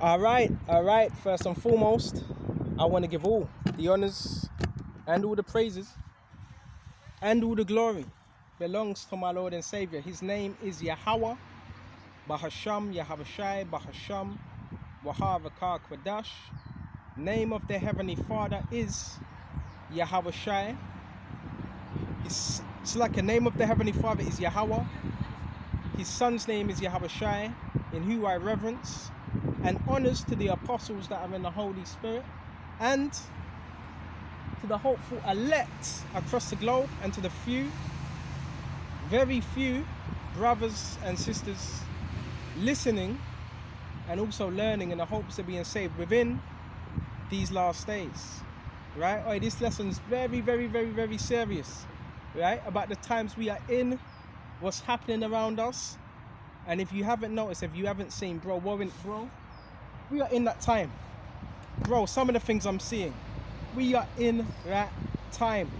All right. First and foremost, I want to give all the honors and all the praises and all the glory belongs to my Lord and Savior. His name is Yahweh, Bahasham, Yahavashai, Bahasham, Wahavakar Kwadash. Name of the Heavenly Father is Yahavashai. It's like the name of the Heavenly Father is Yahweh. His son's name is Yahavashai, in who I reverence, and honors to the apostles that are in the Holy Spirit, and to the hopeful elect across the globe, and to the few, very few brothers and sisters listening and also learning in the hopes of being saved within these last days. Right? Oh, this lesson is very, very, very, very serious. Right? About the times we are in, what's happening around us. And if you haven't noticed, if you haven't seen, bro, we are in that time. Bro, some of the things I'm seeing, we are in that time.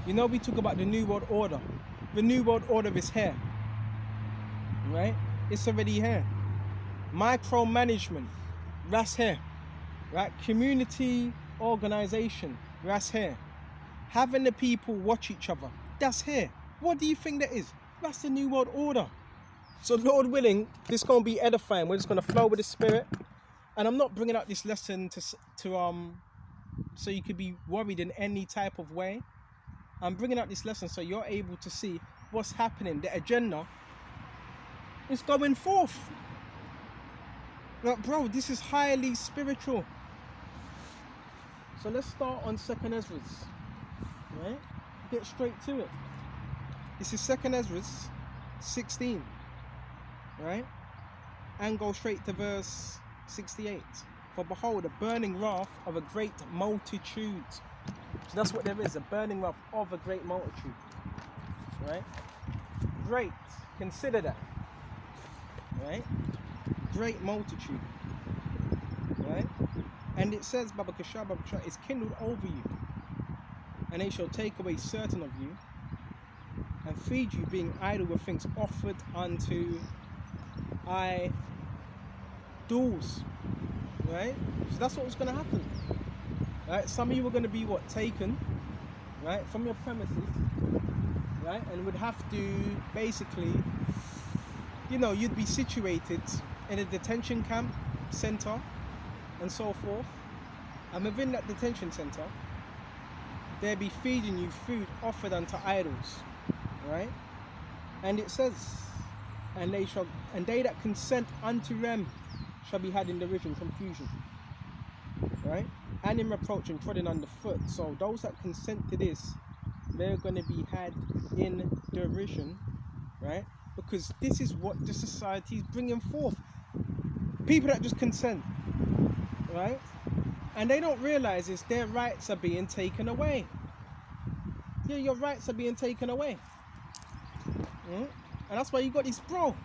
You know, we talk about the New World Order. The New World Order is here. Right? It's already here. Micromanagement, that's here. Right? Community organization, that's here. Having the people watch each other, that's here. What do you think that is? That's the New World Order. So Lord willing, this is going to be edifying. We're just going to flow with the Spirit. And I'm not bringing out this lesson to so you could be worried in any type of way. I'm bringing out this lesson so you're able to see what's happening. The agenda is going forth. Like, bro, this is highly spiritual. So let's start on 2nd Ezra. Right? Get straight to it. This is 2nd Ezra 16. Right? And go straight to verse 68. For behold, a burning wrath of a great multitude. So that's what there is, a burning wrath of a great multitude. Right? Great. Consider that. Right? Great multitude. Right? And it says, Babakasha is kindled over you, and they shall take away certain of you, and feed you, being idle with things offered unto idols. Right? So that's what's going to happen. Right? Some of you are going to be taken, right, from your premises, right, and would have to basically, you'd be situated in a detention camp center and so forth, and within that detention center they'll be feeding you food offered unto idols, right? And it says, and they that consent unto them shall be had in derision, confusion, right, and in reproach and trodden underfoot. So those that consent to this, they're going to be had in derision, right? Because this is what the society is bringing forth. People that just consent, right? And they don't realize is their rights are being taken away. Yeah, your rights are being taken away. And that's why you got this, bro.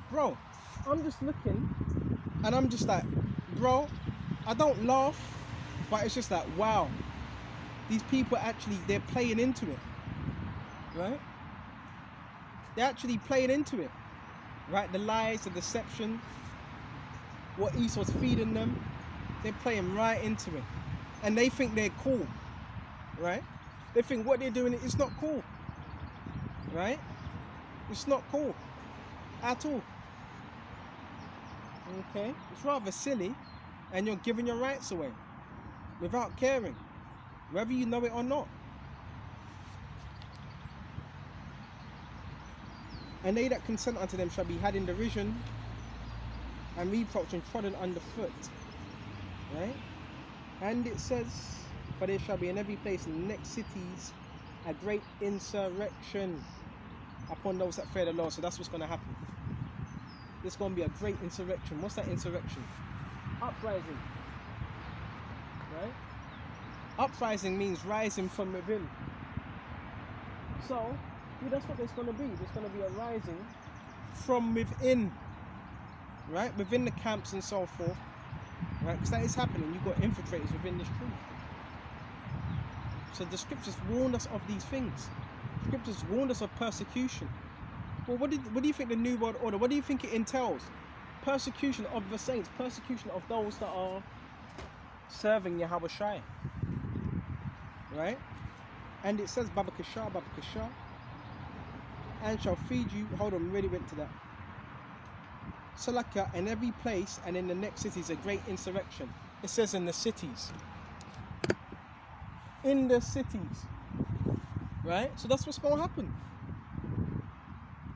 I'm just looking, and I'm just like, bro, I don't laugh, but it's just like, wow, these people actually, they're playing into it, right? They're actually playing into it, right? The lies, the deception, what Esau's feeding them, they're playing right into it. And they think they're cool, right? They think what they're doing is not cool, right? It's not cool at all. Okay? It's rather silly, and you're giving your rights away without caring, whether you know it or not. And they that consent unto them shall be had in derision and reproach and trodden underfoot. Right? And it says, for there shall be in every place in the next cities a great insurrection upon those that fear the Lord. So that's what's going to happen. There's going to be a great insurrection. What's that insurrection? Uprising. Right? Uprising means rising from within. So, that's what there's going to be. There's going to be a rising from within. Right? Within the camps and so forth. Right? Because that is happening. You've got infiltrators within this truth. So the scriptures warned us of these things. Scriptures warned us of persecution. Well, what do you think the New World Order, what do you think it entails? persecution of the saints, persecution of those that are serving Yahweh Shai. Right? And it says, Babakashah, Babakashah, and shall feed you. Hold on, we already went to that. Salaka, in every place and in the next cities, a great insurrection. It says in the cities. In the cities. Right? So that's what's going to happen.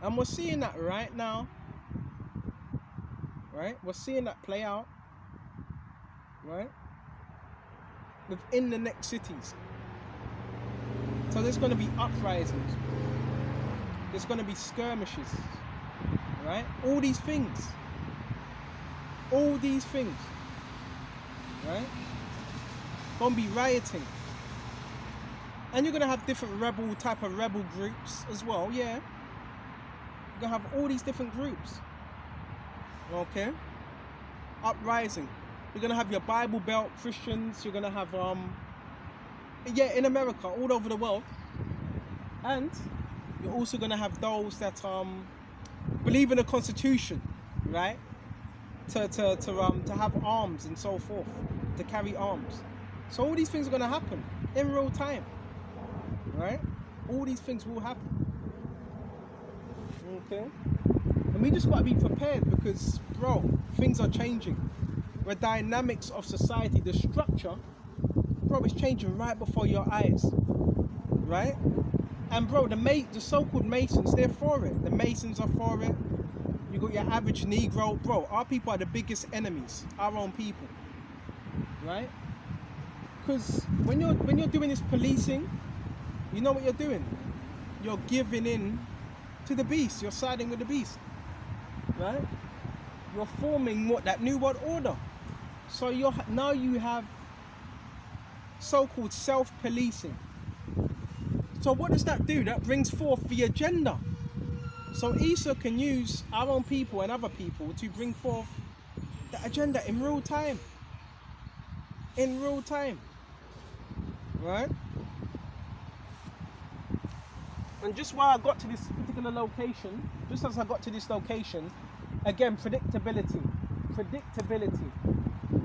And we're seeing that right now. Right? We're seeing that play out. Right? Within the next cities. So there's going to be uprisings. There's going to be skirmishes. Right? All these things. All these things. Right? Going to be rioting. And you're going to have different type of rebel groups as well, yeah. You're going to have all these different groups. Okay? Uprising. You're going to have your Bible Belt Christians. You're going to have, yeah, in America, all over the world. And you're also going to have those that believe in the Constitution, right? To have arms and so forth. To carry arms. So all these things are going to happen in real time. Right? All these things will happen. Okay? And we just got to be prepared because, bro, things are changing. The dynamics of society, the structure, bro, it's changing right before your eyes. Right? And, bro, the so-called Masons, they're for it. The Masons are for it. You got your average Negro. Bro, our people are the biggest enemies. Our own people. Right? Because when you're doing this policing, you know what you're doing? You're giving in to the beast. You're siding with the beast. Right? You're forming that New World Order. So now you have so-called self-policing. So what does that do? That brings forth the agenda. So Esau can use our own people and other people to bring forth the agenda in real time. In real time. Right? And just while I got to this particular location, just as I got to this location, again, predictability,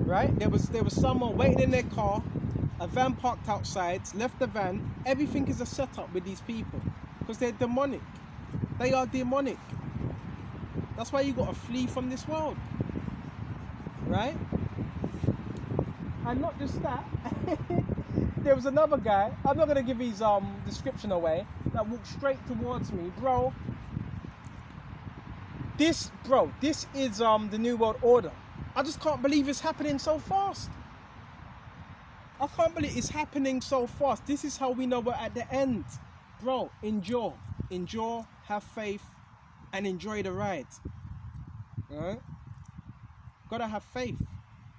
right? There was someone waiting in their car, a van parked outside, left the van. Everything is a setup with these people because they're demonic. They are demonic. That's why you got to flee from this world, right? And not just that. There was another guy, I'm not going to give his description away, that walked straight towards me. Bro, this is the New World Order. I just can't believe it's happening so fast. I can't believe it's happening so fast. This is how we know we're at the end. Bro, endure, have faith, and enjoy the ride. Alright? Gotta have faith.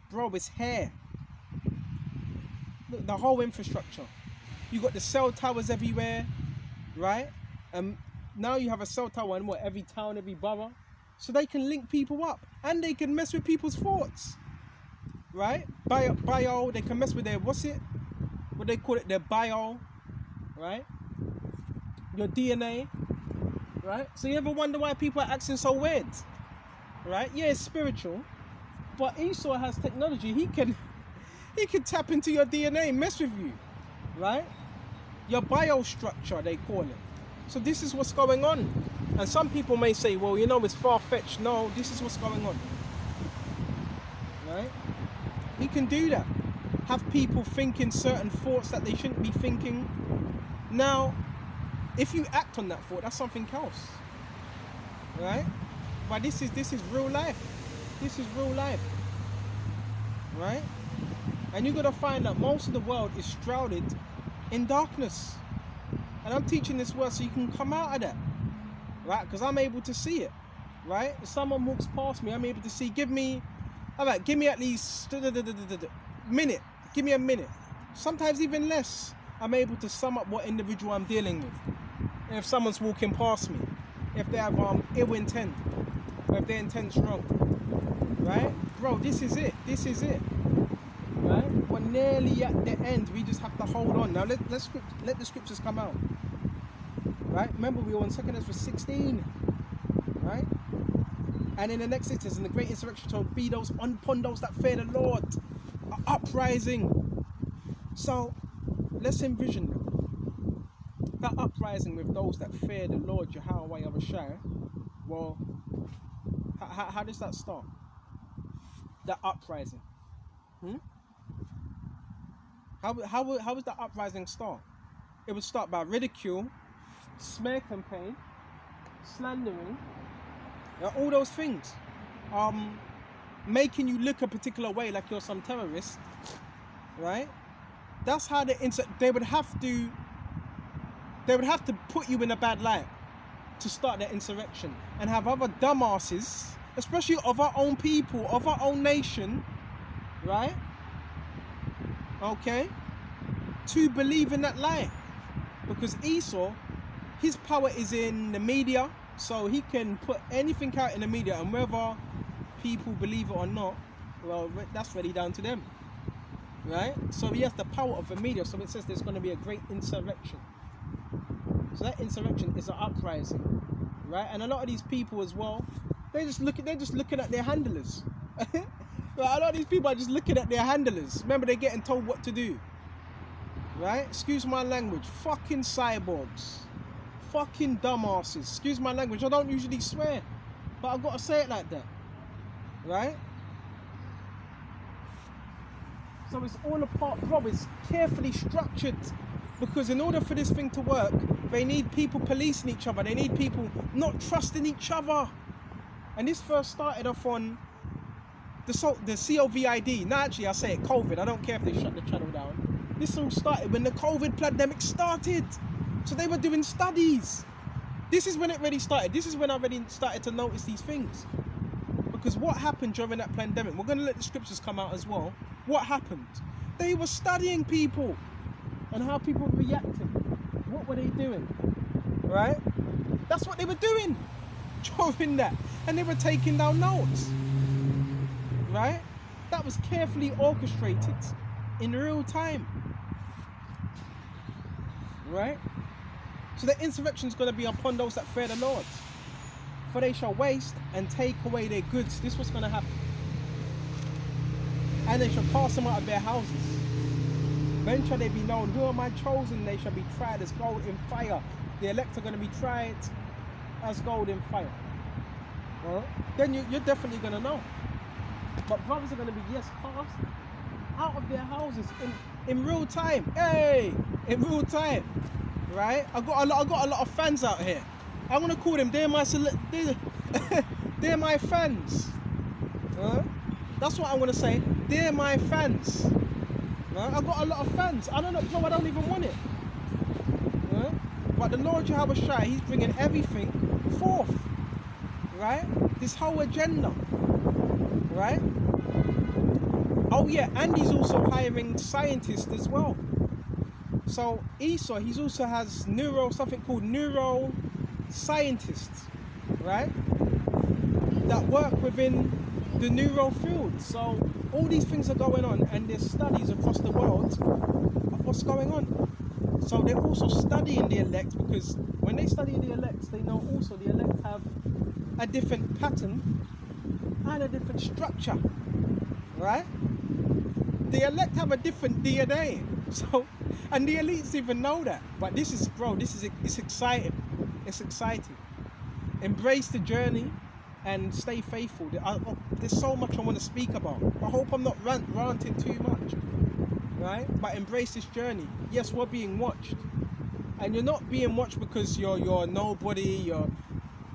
Bro, it's here. Look, the whole infrastructure. You got the cell towers everywhere, right? Now you have a cell tower in every town, every borough, so they can link people up and they can mess with people's thoughts, right? Bio, they can mess with their what they call it, their bio, right? Your DNA, right? So you ever wonder why people are acting so weird, right? Yeah, it's spiritual, but Esau has technology. He can tap into your DNA, mess with you, right? Your biostructure, they call it. So this is what's going on. And some people may say, well, it's far-fetched. No, this is what's going on, right? He can do that. Have people thinking certain thoughts that they shouldn't be thinking. Now, if you act on that thought, that's something else, right? But this is real life. This is real life, right? And you're gonna find that most of the world is shrouded in darkness. And I'm teaching this word so you can come out of that, right? Because I'm able to see it, right? If someone walks past me, I'm able to see. Give me at least minute. Give me a minute. Sometimes even less. I'm able to sum up what individual I'm dealing with. And if someone's walking past me, if they have ill intent, or if their intent's wrong, right? Bro, this is it. This is it. Right? We're nearly at the end. We just have to hold on. Now let the scriptures come out. Right? Remember, we were on 2 Ezra 16. Right? And in the next it says, and the great insurrection shall be those upon those that fear the Lord, an uprising. So let's envision that uprising with those that fear the Lord, Yahweh Yahushua. Well, how does that start? That uprising. How would that uprising start? It would start by ridicule, smear campaign, slandering, all those things. Making you look a particular way like you're some terrorist, right? That's how they would have to put you in a bad light to start their insurrection, and have other dumbasses, especially of our own people, of our own nation, right? Okay, to believe in that lie. Because Esau, his power is in the media, so he can put anything out in the media, and whether people believe it or not, well, that's really down to them, right? So he has the power of the media. So it says there's going to be a great insurrection. So that insurrection is an uprising, right? And a lot of these people as well, they're just looking at their handlers. Right? A lot of these people are just looking at their handlers. Remember, they're getting told what to do, right? Excuse my language. Fucking cyborgs, fucking dumbasses. Excuse my language. I don't usually swear, but I've got to say it like that, right? So it's all a part, bro. It's carefully structured, because in order for this thing to work, they need people policing each other. They need people not trusting each other. And this first started off on the COVID. No, actually, I say it, COVID. I don't care if they shut the channel down. This all started when the COVID pandemic started. So they were doing studies. This is when it really started. This is when I really started to notice these things. Because what happened during that pandemic, we're going to let the scriptures come out as well. What happened? They were studying people and how people were reacting. What were they doing? Right? That's what they were doing during that. And they were taking down notes. Right? That was carefully orchestrated in real time. Right? So the insurrection is going to be upon those that fear the Lord. For they shall waste and take away their goods. This is what's going to happen. And they shall cast them out of their houses. Then shall they be known, who are my chosen? They shall be tried as gold in fire. The elect are going to be tried as gold in fire. Then you're definitely going to know. But brothers are going to be, yes, cast out of their houses in real time. Hey, in real time, right? I got a lot of fans out here. I'm gonna call them. They're my fans. That's what I'm gonna say. They're my fans. I got a lot of fans. I don't know, bro. I don't even want it. But the Lord Yahweh Shai, He's bringing everything forth. Right? This whole agenda. Right? Oh yeah, and He's also hiring scientists as well. So Esau, He also has something called neuro scientists, right? That work within the neuro field. So all these things are going on, and there's studies across the world of what's going on. So they're also studying the elect, because when they study the elect, they know also the elect have a different pattern and a different structure, right? The elect have a different DNA. So, and the elites even know that. But this is, bro, it's exciting. It's exciting. Embrace the journey and stay faithful. There's so much I want to speak about. I hope I'm not ranting too much, right? But embrace this journey. Yes, we're being watched, and you're not being watched because you're nobody.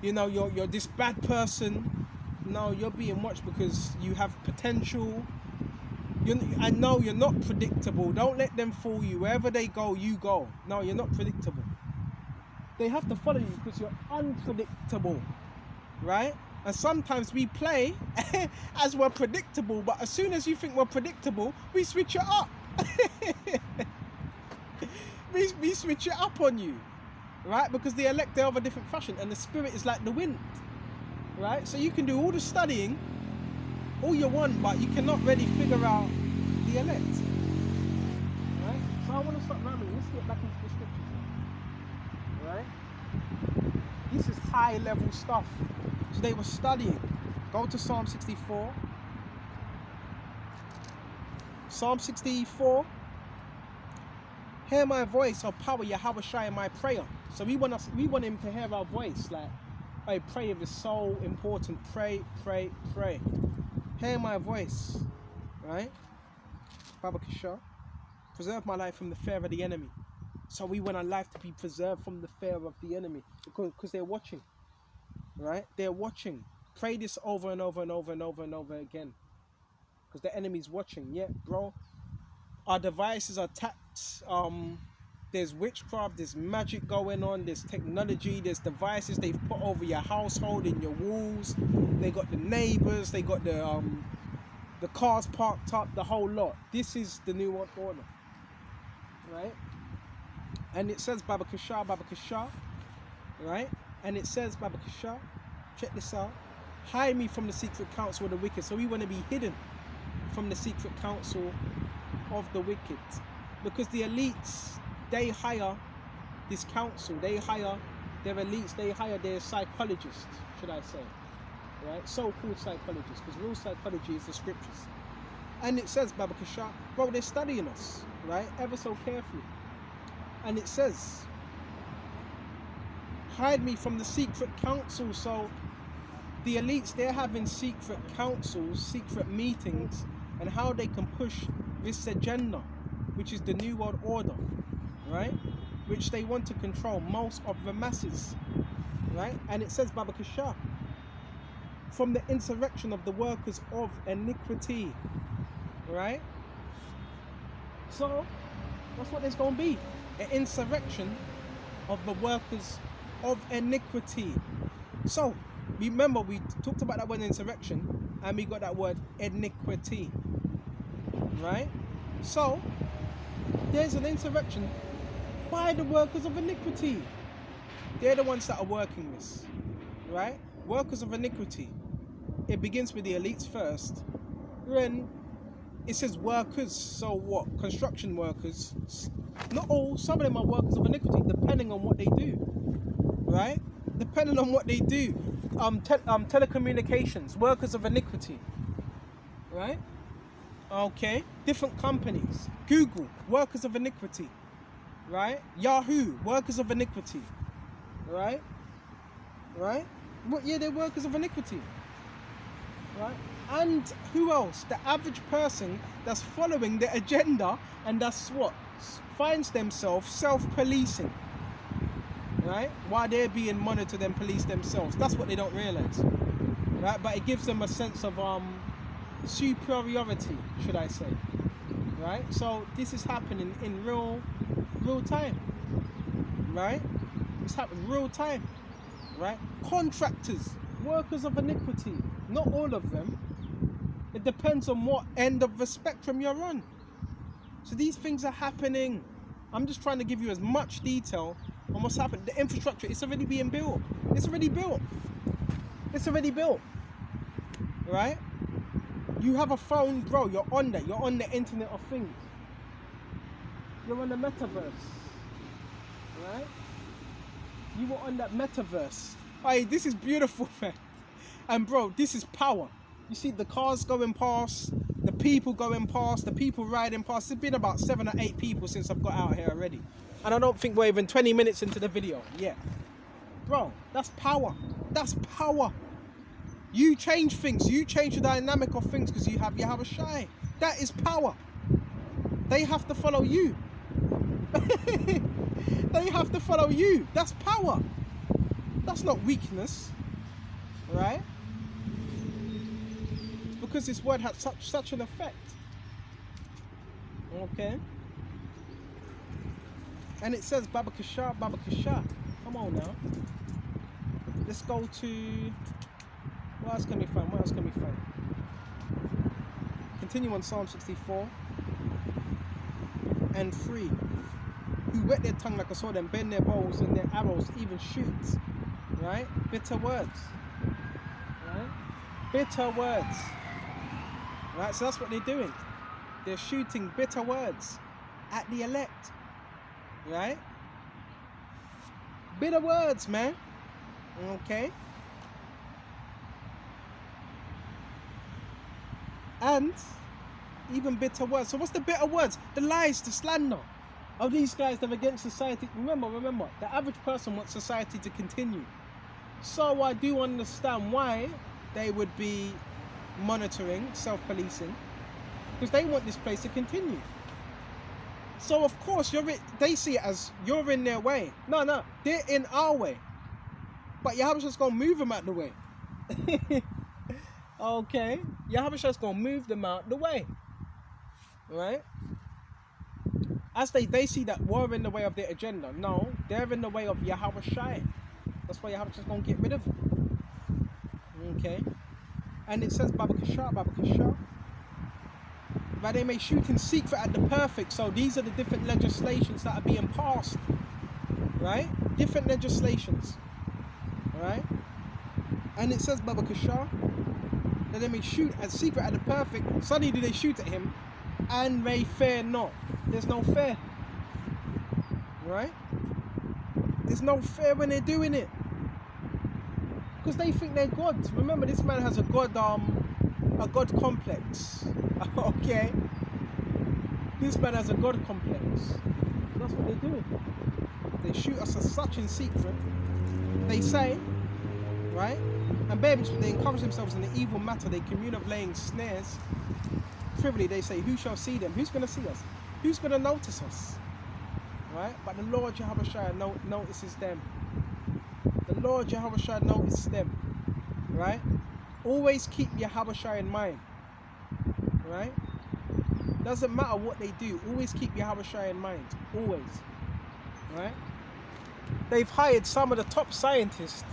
You're this bad person. No, you're being watched because you have potential. I know you're not predictable. Don't let them fool you. Wherever they go, you go. No, you're not predictable. They have to follow you because you're unpredictable, right? And sometimes we play as we're predictable, but as soon as you think we're predictable, we switch it up. we switch it up on you, right? Because the elect, they're of a different fashion, and the spirit is like the wind, right? So you can do all the studying all you want, but you cannot really figure out the elect, right? So I want to stop rambling. Let's get back into the scriptures, right? This is high level stuff. So they were studying, Go to Psalm 64. Psalm 64. Hear my voice, O power, Yahweh Shai, in my prayer. So we want him to hear our voice. Like, hey, prayer is so important. Pray, pray, pray. Hear my voice. Right? Baba Kasha. Preserve my life from the fear of the enemy. So we want our life to be preserved from the fear of the enemy. Because they're watching. Right? They're watching. Pray this over and over and over and over and over again. Because the enemy's watching. Yeah, bro. Our devices are tapped. There's witchcraft, there's magic going on, there's technology, there's devices they've put over your household, in your walls. They got the neighbors, they got the cars parked up, the whole lot. This is the new world order. Right? And it says Baba Kasha, right? And it says Baba Kasha, check this out. Hide me from the secret counsel of the wicked. So we want to be hidden from the secret counsel of the wicked, because the elites, they hire this council, they hire their elites, they hire their psychologists, should I say, right? So-called psychologists, because real psychology is the scriptures. And it says, Baba Kasha, bro, they're studying us, right, ever so carefully. And it says, hide me from the secret council. So the elites, they're having secret councils, secret meetings, and how they can push this agenda, which is the New World Order, right? Which they want to control most of the masses, right? And it says, Baba Kasha, from the insurrection of the workers of iniquity, right? So that's what there's going to be, an insurrection of the workers of iniquity. So remember, we talked about that word insurrection, and we got that word iniquity. Right? So, there's an insurrection by the workers of iniquity. They're the ones that are working this. Right? Workers of iniquity. It begins with the elites first. Then it says workers. So what? Construction workers. Not all. Some of them are workers of iniquity, depending on what they do. Right? Depending on what they do. Telecommunications. Workers of iniquity. Right? Okay, different companies. Google, workers of iniquity, right? Yahoo, workers of iniquity, right? Right? What? Yeah, they're workers of iniquity, right? And who else? The average person that's following the agenda, and that's what finds themselves self-policing, right? While they're being monitored and policed themselves. That's what they don't realize, right? But it gives them a sense of superiority, should I say, right? So this is happening in real time, right? It's happening real time, right? Contractors, workers of iniquity, not all of them. It depends on what end of the spectrum you're on. So these things are happening. I'm just trying to give you as much detail on what's happening. The infrastructure, it's already being built. It's already built. It's already built, right? You have a phone, bro, you're on there. You're on the Internet of Things. You're on the metaverse, right? You were on that metaverse. Hey, this is beautiful, man. And bro, this is power. You see the cars going past, the people going past, the people riding past. It's been about 7 or 8 people since I've got out here already. And I don't think we're even 20 minutes into the video yet. Bro, that's power. That's power. You change things. You change the dynamic of things because you have Yahweh Shai. That is power. They have to follow you. They have to follow you. That's power. That's not weakness. Right? It's because this word had such an effect. Okay? And it says Baba Kasha, Baba Kasha. Come on now. Let's go to... What else can we find? What else can we find? Continue on Psalm 64. And 3. Who wet their tongue like a sword and bend their bows and their arrows even shoot. Right? Bitter words. Right? Bitter words. Right? So that's what they're doing. They're shooting bitter words at the elect. Right? Bitter words, man. Okay? And even bitter words. So what's the bitter words? The lies, the slander of these guys that are against society. Remember, the average person wants society to continue. So I do understand why they would be monitoring, self-policing, because they want this place to continue. So of course they see it as you're in their way. No, they're in our way. But Yahweh's gonna move them out the way. Okay, Yahweh's gonna move them out the way. Right? As they see that we're in the way of their agenda. No, they're in the way of Yahweh Shai. That's why Yahweh's gonna get rid of them. Okay? And it says Babakashah. Right, they may shoot in secret at the perfect. So these are the different legislations that are being passed. Right? Different legislations. Right? And it says Babakashah that they may shoot at secret at the perfect. Suddenly do they shoot at him, and they fear not. There's no fear. Right? There's no fear when they're doing it. Because they think they're gods. Remember, this man has a god complex. Okay? This man has a god complex. That's what they do. They shoot us as such in secret. They say, right? And babies, they encourage themselves in the evil matter. They commune of laying snares. Privily, they say, who shall see them? Who's going to see us? Who's going to notice us? Right? But the Lord Jehovah Shai notices them. The Lord Jehovah Shai notices them. Right? Always keep Yahweh Shai in mind. Right? Doesn't matter what they do. Always keep Yahweh Shai in mind. Always. Right? They've hired some of the top scientists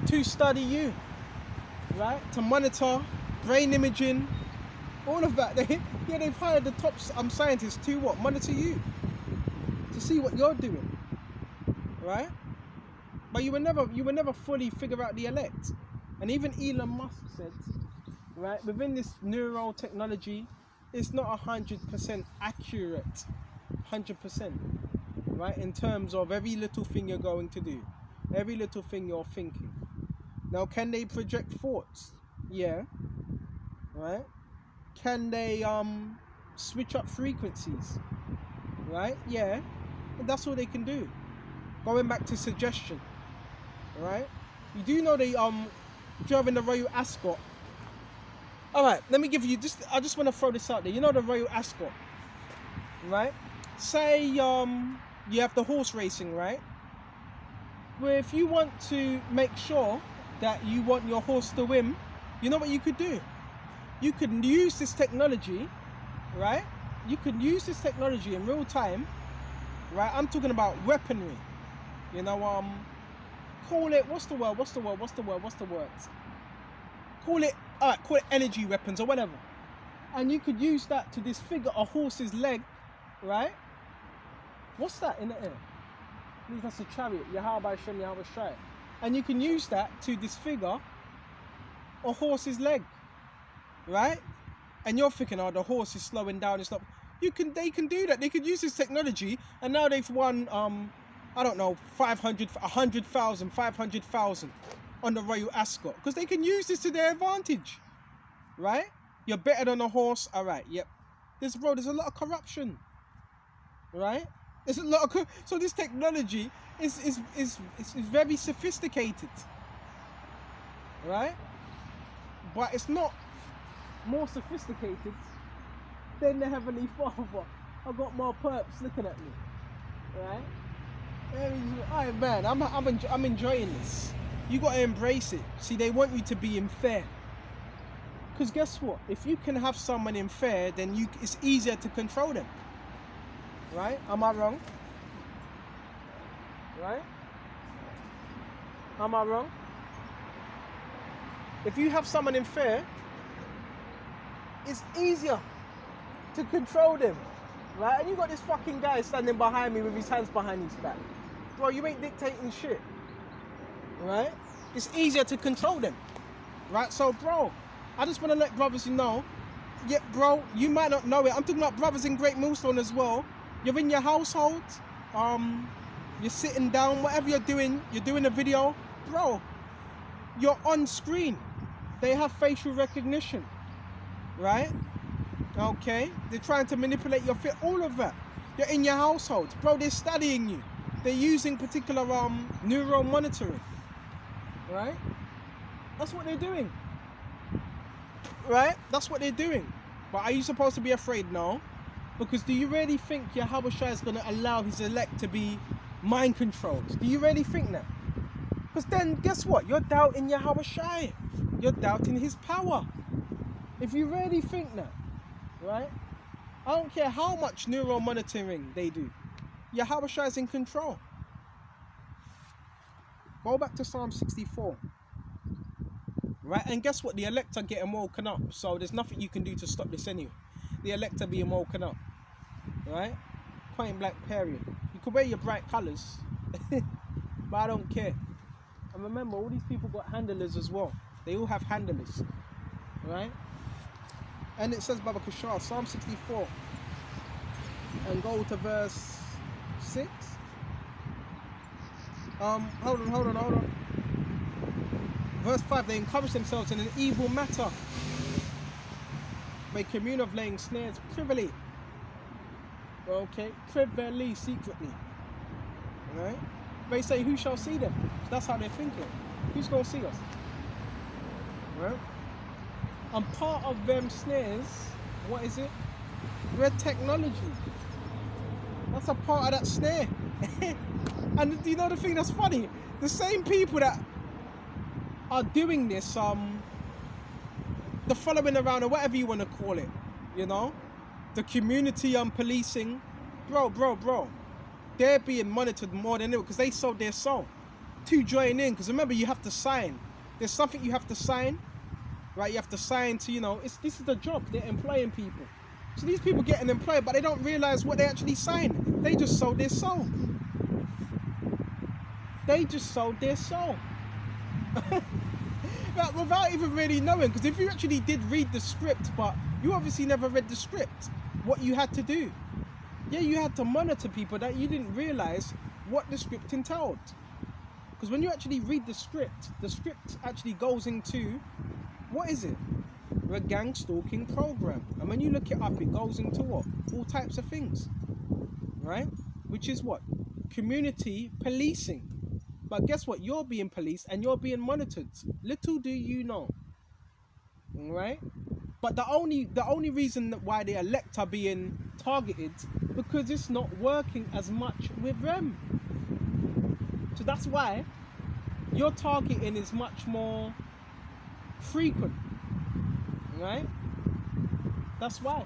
to study you. Right? To monitor brain imaging. All of that. They've hired the top scientists to what? Monitor you. To see what you're doing. Right? But you will never fully figure out the elect. And even Elon Musk said, right, within this neural technology, it's not 100% accurate. 100%. Right? In terms of every little thing you're going to do. Every little thing you're thinking. Now, can they project thoughts? Yeah. Right? Can they switch up frequencies? Right? Yeah. And that's all they can do. Going back to suggestion. Right? You do know they driving the Royal Ascot. Alright, let me give you I just want to throw this out there. You know the Royal Ascot, right? Say you have the horse racing, right? Where if you want to make sure that you want your horse to win, you know what you could do? You could use this technology, right? You could use this technology in real time, right? I'm talking about weaponry. You know, call it, what's the word? Call it energy weapons or whatever. And you could use that to disfigure a horse's leg, right? What's that in the air? I think that's a chariot. Yahweh Shem, Yahweh Shai. And you can use that to disfigure a horse's leg, right? And you're thinking, oh, the horse is slowing down. It's not. They can do that. They could use this technology, and now they've won, I don't know, 100,000, 500,000 on the Royal Ascot, because they can use this to their advantage, right? You're better than a horse. All right, yep. There's a lot of corruption, right? There's a lot of so this technology is very sophisticated, right? But it's not more sophisticated than the Heavenly Father. I've got more perps looking at me, right? Alright, man, I'm enjoying this. You got to embrace it. See, they want you to be in fair. Because guess what? If you can have someone in fair, then it's easier to control them. Right? Am I wrong? Right? Am I wrong? If you have someone in fair, it's easier to control them. Right? And you got this fucking guy standing behind me with his hands behind his back. Bro, you ain't dictating shit. Right? It's easier to control them. Right? So, bro, I just want to let brothers know. Yeah, bro, you might not know it. I'm talking about brothers in Great Millstone as well. You're in your household. You're sitting down. Whatever you're doing a video. Bro, you're on screen. They have facial recognition. right? Okay, they're trying to manipulate your fit, all of that. You're in your household, bro. They're studying you. They're using particular neural monitoring, right? That's what they're doing, right? That's what they're doing. But are you supposed to be afraid? No, because do you really think Yahweh Shai is going to allow his elect to be mind controlled? Do you really think that? Because then, guess what? You're doubting Yahweh Shai. You're doubting his power. If you really think that, right? I don't care how much neural monitoring they do. Yahweh Shai is in control. Go back to Psalm 64. Right? And guess what? The elect are getting woken up. So there's nothing you can do to stop this anyway. The elect are being woken up. Right? Point blank period. You could wear your bright colours. But I don't care. And remember, all these people got handlers as well. They all have handlers. Right? And it says, Baba Kashar, Psalm 64. And go to verse 6. Hold on. Verse 5, they encourage themselves in an evil matter. They commune of laying snares privily. Okay, privily, secretly. Right? They say, who shall see them? So that's how they're thinking. Who's going to see us? Right? And part of them snares, what is it? Red technology. That's a part of that snare. And do you know the thing that's funny? The same people that are doing this, the following around or whatever you want to call it, you know, the community policing, bro, they're being monitored more than ever because they sold their soul to join in. Because remember, you have to sign. There's something you have to sign, right? You have to sign to, you know, this is the job. They're employing people. So these people getting employed, but they don't realize what they actually signed. They just sold their soul. They just sold their soul. Without even really knowing, because if you actually did read the script, but you obviously never read the script, what you had to do, yeah, you had to monitor people that you didn't realize what the script entailed. Because when you actually read the script actually goes into, what is it? A gang stalking program. And when you look it up, it goes into what? All types of things, right? Which is what? Community policing. But guess what? You're being policed and you're being monitored. Little do you know, right? But the only reason why the elect are being targeted, because it's not working as much with them. So that's why your targeting is much more frequent, right? That's why.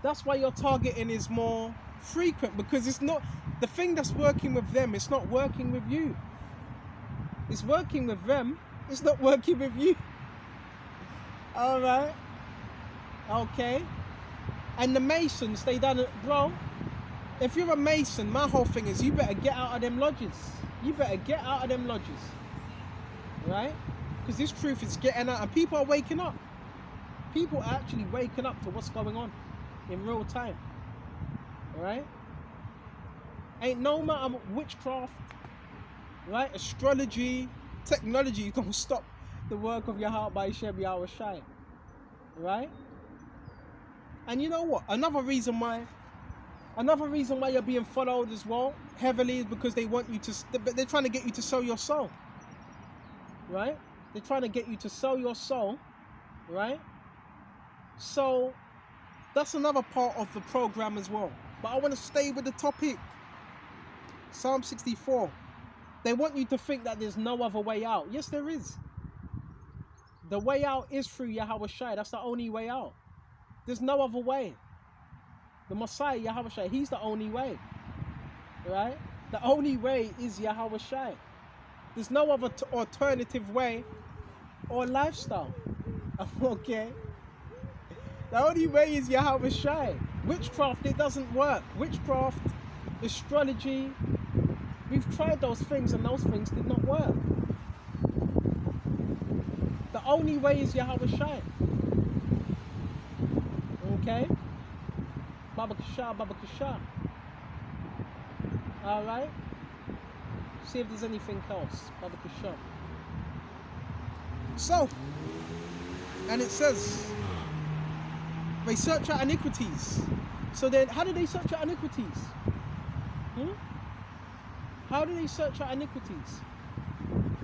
That's why your targeting is more frequent, because it's not the thing that's working with them. It's not working with you. It's working with them. It's not working with you. All right. Okay. And the Masons, they done it, bro. If you're a Mason, my whole thing is you better get out of them lodges. You better get out of them lodges, right? Because this truth is getting out, and people are waking up. People are actually waking up to what's going on in real time, all right? Ain't no matter witchcraft, right? Astrology, technology gonna stop the work of your heart by Shem Yahweh Shai, right? And you know what? Another reason why you're being followed as well heavily is because they want you to. They're trying to get you to sell your soul, right? They're trying to get you to sell your soul, right? So that's another part of the program as well. But I want to stay with the topic. Psalm 64. They want you to think that there's no other way out. Yes, there is. The way out is through Yahweh Shai. That's the only way out. There's no other way. The Messiah, Yahweh Shai, he's the only way. Right? The only way is Yahweh Shai. There's no other alternative way or lifestyle. Okay? The only way is Yahweh Shai. Witchcraft, it doesn't work. Witchcraft, astrology, we've tried those things and those things did not work. The only way is Yahweh Shai. Okay? Baba Kasha. Alright? See if there's anything else. Baba Kasha. So, and it says, They search out iniquities. So then, how do they search out iniquities? How do they search out iniquities?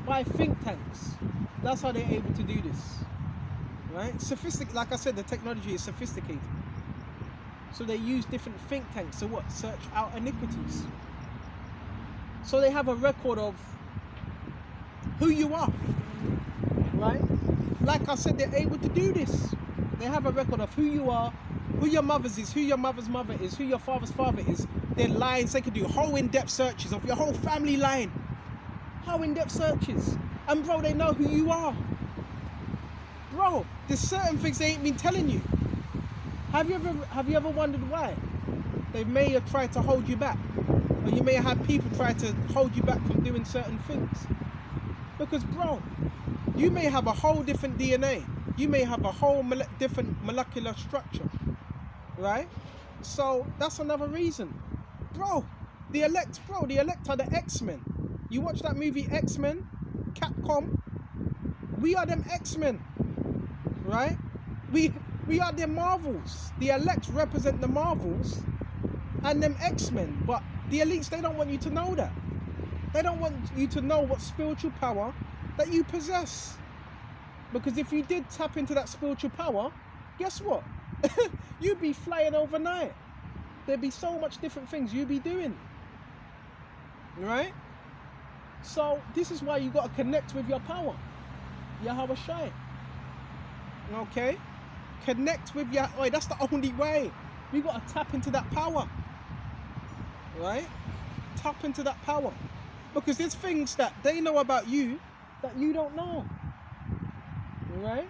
By think tanks. That's how they're able to do this. Right? Like I said, the technology is sophisticated. So they use different think tanks to what? Search out iniquities. So they have a record of who you are. Right? Like I said, they're able to do this. They have a record of who you are, who your mother's is, who your mother's mother is, who your father's father is. Their lines, they can do whole in-depth searches of your whole family line. Whole in-depth searches. And bro, they know who you are. Bro, there's certain things they ain't been telling you. Have you ever wondered why? They may have tried to hold you back. Or you may have had people try to hold you back from doing certain things. Because bro, you may have a whole different DNA. You may have a whole different molecular structure. Right? So that's another reason. Bro, the elect are the X-Men. You watch that movie X-Men? Capcom? We are them X-Men. Right? We are the Marvels. The elect represent the Marvels and them X-Men. But the elites, they don't want you to know that. They don't want you to know what spiritual power that you possess. Because if you did tap into that spiritual power, guess what? You'd be flying overnight. There'd be so much different things you'd be doing. Right? So this is why you got to connect with your power. Yahweh Shai. Okay? Connect with your... Oh, that's the only way. We got to tap into that power. Right? Tap into that power. Because there's things that they know about you that you don't know. Right?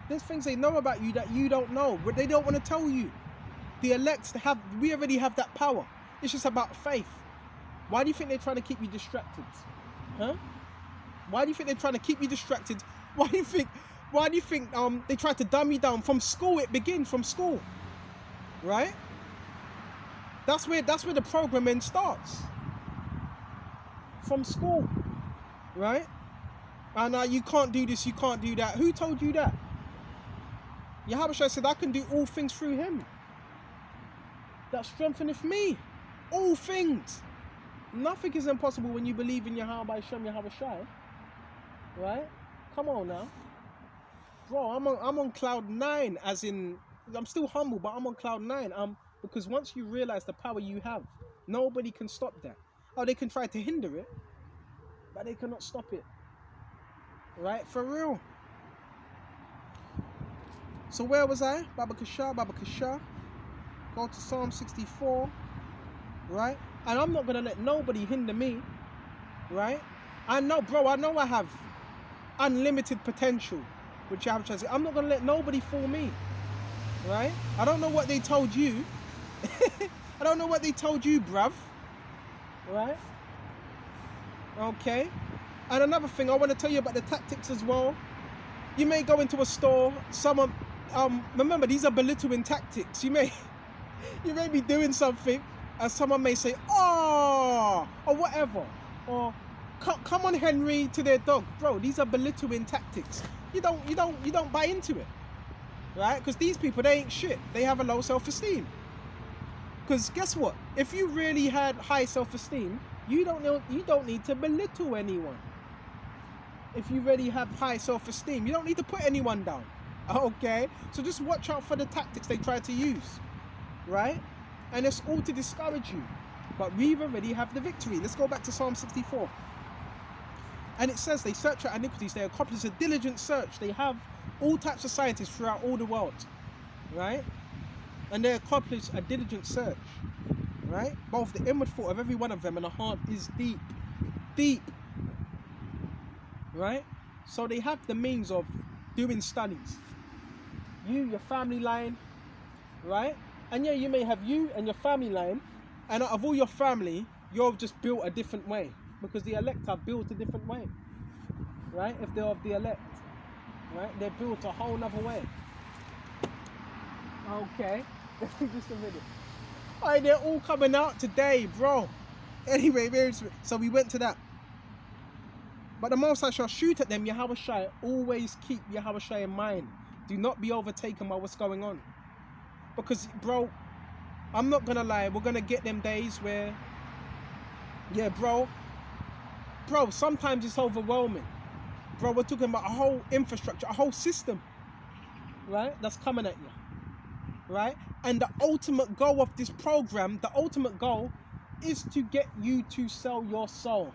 There's things they know about you that you don't know, but they don't want to tell you. The elect we already have that power. It's just about faith. Why do you think they're trying to keep you distracted? Huh? Why do you think they're trying to keep you distracted? Why do you think they try to dumb you down from school? It begins from school. Right? That's where the programming starts. From school. Right? And you can't do this, you can't do that. Who told you that? Yahweh said, I can do all things through him that strengtheneth me. All things. Nothing is impossible when you believe in Yahweh Shem, Yahweh Shai. Right? Come on now. Bro, I'm on cloud 9, as in, I'm still humble, but I'm on cloud 9. Because once you realize the power you have, nobody can stop that. Oh, they can try to hinder it, but they cannot stop it. Right? For real. So where was I? Baba Kasha. Go to Psalm 64. Right? And I'm not going to let nobody hinder me. Right? I know I have unlimited potential. Which I'm not going to let nobody fool me. Right? I don't know what they told you. I don't know what they told you, bruv. Right? Okay. And another thing, I want to tell you about the tactics as well. You may go into a store, remember, these are belittling tactics. You may be doing something, and someone may say, "Oh," or whatever, or "Come on, Henry," to their dog. Bro, these are belittling tactics. You don't buy into it, right? Because these people, they ain't shit. They have a low self-esteem. Because guess what? If you really had high self-esteem, you don't need to belittle anyone. If you really have high self-esteem, you don't need to put anyone down. Okay? So just watch out for the tactics they try to use. Right? And it's all to discourage you. But we already have the victory. Let's go back to Psalm 64. And it says they search out iniquities. They accomplish a diligent search. They have all types of scientists throughout all the world. Right? And they accomplish a diligent search. Right? Both the inward thought of every one of them and the heart is deep. Deep. Right? So they have the means of doing studies. You, your family line, right? And yeah, you may have you and your family line, and out of all your family, you're just built a different way, because the elect are built a different way, right? If they're of the elect, right? They're built a whole nother way. Okay, just a minute. Alright, they're all coming out today, bro. Anyway, so we went to that. But the Most High shall shoot at them, Yahweh Shai. Always keep Yahweh Shai in mind. Do not be overtaken by what's going on. Because, bro, I'm not gonna lie, we're gonna get them days where, yeah, bro, sometimes it's overwhelming. Bro, we're talking about a whole infrastructure, a whole system, right, that's coming at you, right? And the ultimate goal of this program, the ultimate goal is to get you to sell your soul.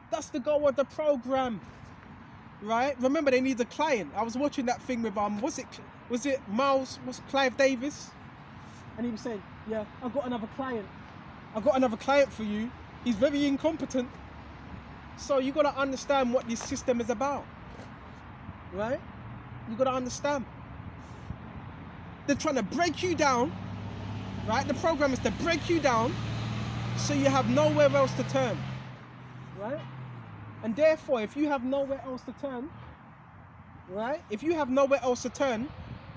That's the goal of the program, right? Remember, they need a client. I was watching that thing with, was it Miles, Clive Davis? And he was saying, yeah, I've got another client for you. He's very incompetent. So you got to understand what this system is about, right? You got to understand. They're trying to break you down, right? The program is to break you down so you have nowhere else to turn, right? And therefore, if you have nowhere else to turn, right? If you have nowhere else to turn,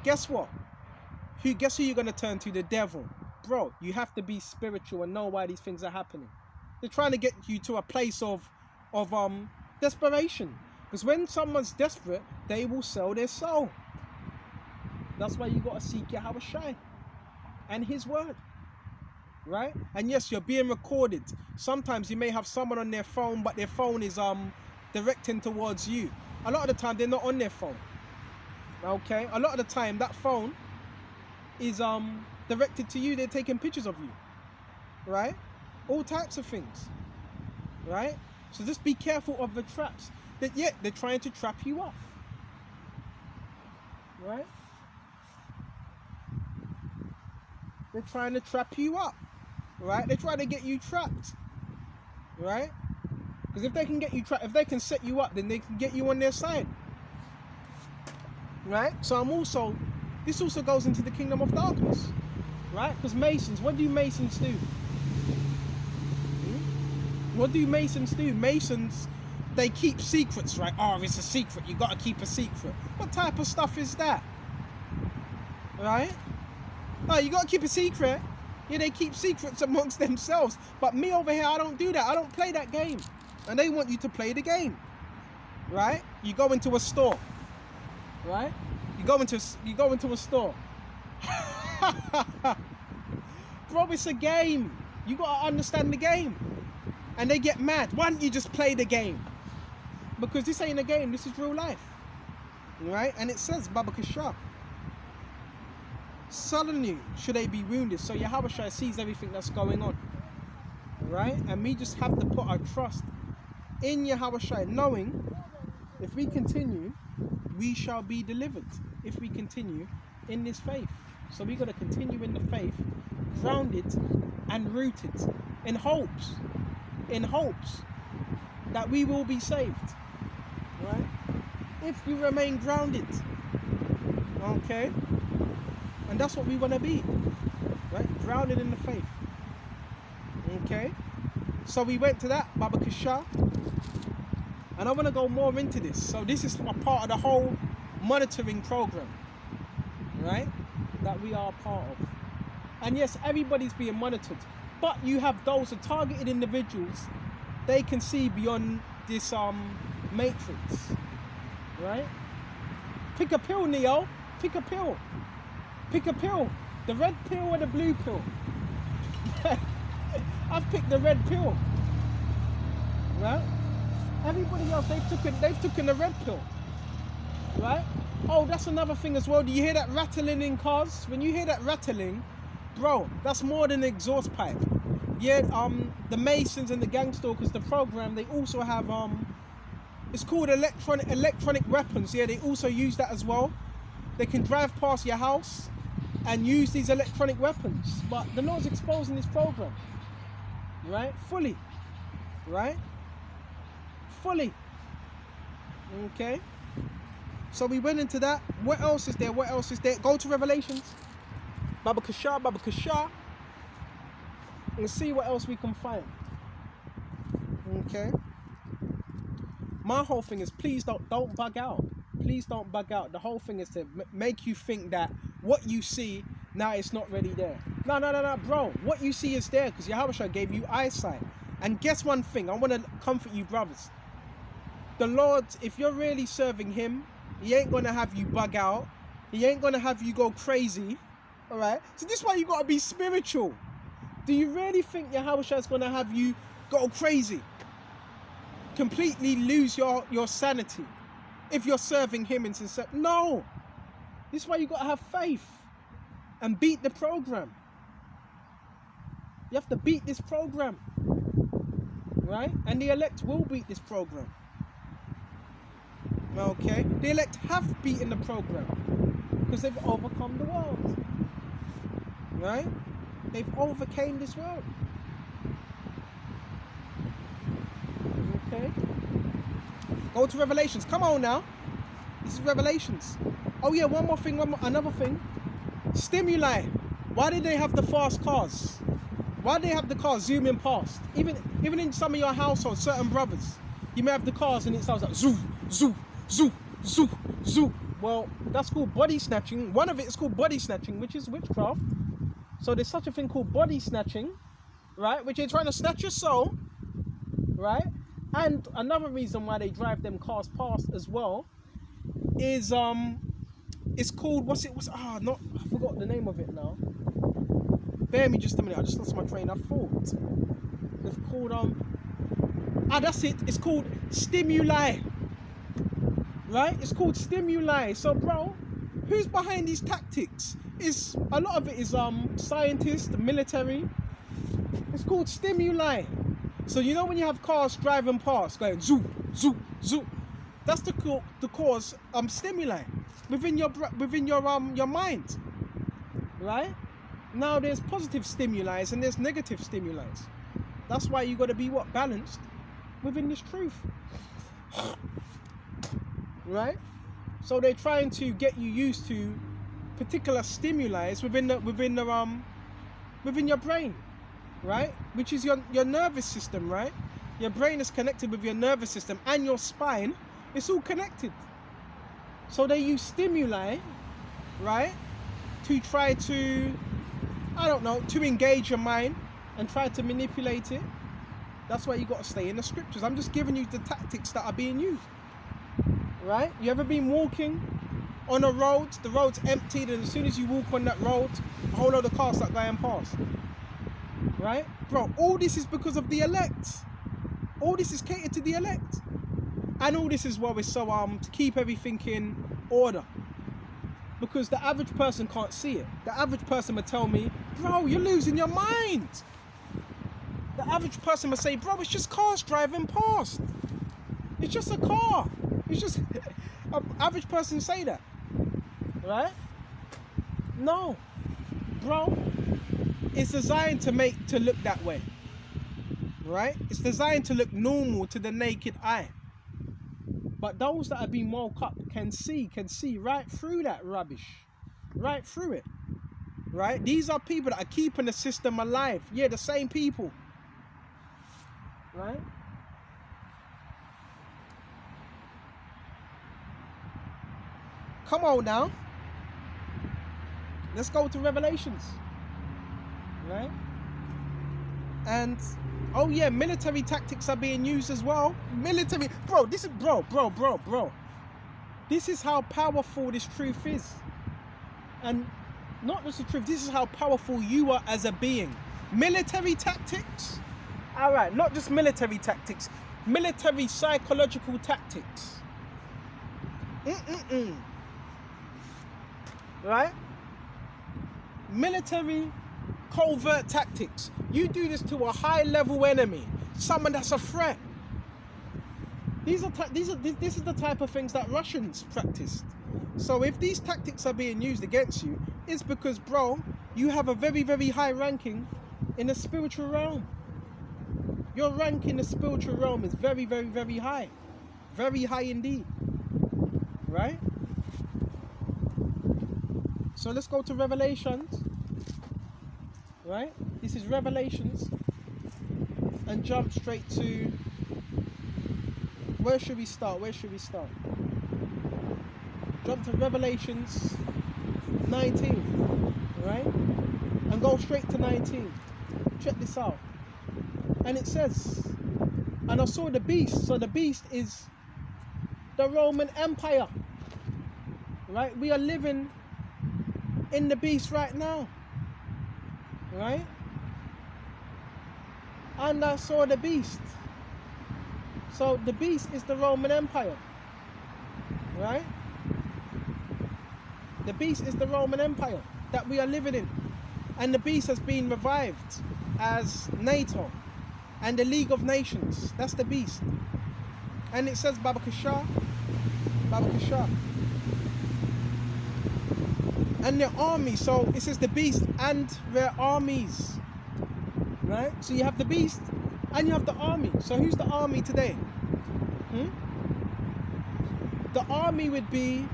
guess what? Guess who you're going to turn to? The devil. Bro, you have to be spiritual and know why these things are happening. They're trying to get you to a place of desperation. Because when someone's desperate, they will sell their soul. That's why you got to seek Yahweh Shai and his word, right? And yes, you're being recorded. Sometimes you may have someone on their phone, but their phone is directing towards you. A lot of the time, they're not on their phone, okay? A lot of the time, that phone is directed to you. They're taking pictures of you, right? All types of things, right? So just be careful of the traps. They're trying to trap you up, right? They're trying to trap you up, right? They're trying to get you trapped, right? Because if they can get you trapped, if they can set you up, then they can get you on their side, right? So this also goes into the kingdom of darkness, right? Because Masons, what do Masons do? What do Masons do? Masons, they keep secrets, right? Oh, it's a secret. You got to keep a secret. What type of stuff is that? Right? Oh, you got to keep a secret. Yeah, they keep secrets amongst themselves. But me over here, I don't do that. I don't play that game. And they want you to play the game. Right? You go into a store. Right? You go into a store. Bro, it's a game. You got to understand the game. And they get mad. Why don't you just play the game? Because this ain't a game. This is real life. Right? And it says, Baba Kashaf. Suddenly should they be wounded. So Yahweh Shai sees everything that's going on. Right? And we just have to put our trust in Yahweh Shai, knowing if we continue, we shall be delivered. If we continue in this faith. So we got to continue in the faith, grounded and rooted in hopes that we will be saved. Right? If you remain grounded. Okay? And that's what we want to be, right? Grounded in the faith. Okay? So we went to that, Baba Kashaf. And I want to go more into this. So this is a part of the whole monitoring program, right? That we are a part of. And yes, everybody's being monitored. But you have those are targeted individuals. They can see beyond this matrix, right? Pick a pill, Neo. Pick a pill. Pick a pill. The red pill or the blue pill? I've picked the red pill. Right? Everybody else, they've taken the red pill. Right? Oh, that's another thing as well. Do you hear that rattling in cars? When you hear that rattling, bro, that's more than an exhaust pipe. Yeah, the Masons and the Gangstalkers, the program, they also have it's called electronic weapons. Yeah, they also use that as well. They can drive past your house and use these electronic weapons. But the Lord's exposing this program, right? Fully, right? Fully. Okay. So we went into that. What else is there? What else is there? Go to Revelations. Baba Kashaf. And see what else we can find. Okay. My whole thing is, please don't bug out. Please don't bug out. The whole thing is to make you think that what you see now it's not really there. No, bro. What you see is there because Yahweh Shai gave you eyesight. And guess one thing, I want to comfort you, brothers. The Lord, if you're really serving Him, He ain't gonna have you bug out. He ain't gonna have you go crazy. All right. So this is why you got to be spiritual. Do you really think Yahweh is going to have you go crazy? Completely lose your sanity if you're serving him in sincerity? No. This is why you got to have faith and beat the program. You have to beat this program. Right? And the elect will beat this program. Okay? The elect have beaten the program because they've overcome the world. Right? They've overcame this world. Okay? Go to Revelations. Come on now. This is Revelations. Oh yeah, another thing. Stimuli. Why did they have the fast cars? Why do they have the cars zooming past? Even in some of your households, certain brothers, you may have the cars and it sounds like zoo, zoo, zoo, zoo, zoo. Well, that's called body snatching. One of it is called body snatching, which is witchcraft. So there's such a thing called body snatching, right? Which is trying to snatch your soul, right? And another reason why they drive them cars past as well is it's called I forgot the name of it now. Bear me just a minute, I just lost my train of thought. It's called that's it. It's called stimuli. Right? It's called stimuli. So bro, who's behind these tactics? A lot of it is scientists, the military. It's called stimuli. So you know when you have cars driving past going zoo, zoo, zoo, that's the cause stimuli within your mind. Right? Now there's positive stimuli and there's negative stimuli. That's why you got to be balanced within this truth. Right? So they're trying to get you used to particular stimuli within your brain, right? Which is your nervous system, right? Your brain is connected with your nervous system and your spine. It's all connected. So they use stimuli, right, to try to, to engage your mind and try to manipulate it. That's why you got to stay in the scriptures. I'm just giving you the tactics that are being used. Right? You ever been walking on a road, the road's emptied, and as soon as you walk on that road, a whole load of cars start going past. Right? Bro, all this is because of the elect. All this is catered to the elect. And all this is what we're so to keep everything in order. Because the average person can't see it. The average person would tell me, bro, you're losing your mind. The average person would say, bro, it's just cars driving past. It's just a car. It's just an average person say that. Right? No. Bro, it's designed to look that way. Right? It's designed to look normal to the naked eye. But those that have been woke up can see right through that rubbish. Right through it. Right? These are people that are keeping the system alive. Yeah, the same people. Right? Come on now. Let's go to Revelations. Right? And oh yeah, military tactics are being used as well. Military, bro, this is bro. This is how powerful this truth is. And not just the truth, this is how powerful you are as a being. Military tactics. Alright, not just military tactics, military psychological tactics. Right? Military covert tactics. You do this to a high level enemy, someone that's a threat. This is the type of things that Russians practiced. So if these tactics are being used against you, it's because, bro, you have a very, very high ranking in the spiritual realm. Your rank in the spiritual realm is very, very, very high. Very high indeed. Right? So let's go to Revelations. Right? This is Revelations. And jump straight to... Where should we start? Jump to Revelations 19. Right? And go straight to 19. Check this out. And it says, and I saw the beast. So the beast is the Roman Empire. Right? We are living in the beast right now, right? And I saw the beast. So the beast is the Roman Empire, right? The beast is the Roman Empire that we are living in. And the beast has been revived as NATO and the League of Nations. That's the beast. And it says Baba Kashar. And their army. So it says the beast and their armies. Right? So you have the beast and you have the army. So who's the army today? The army would be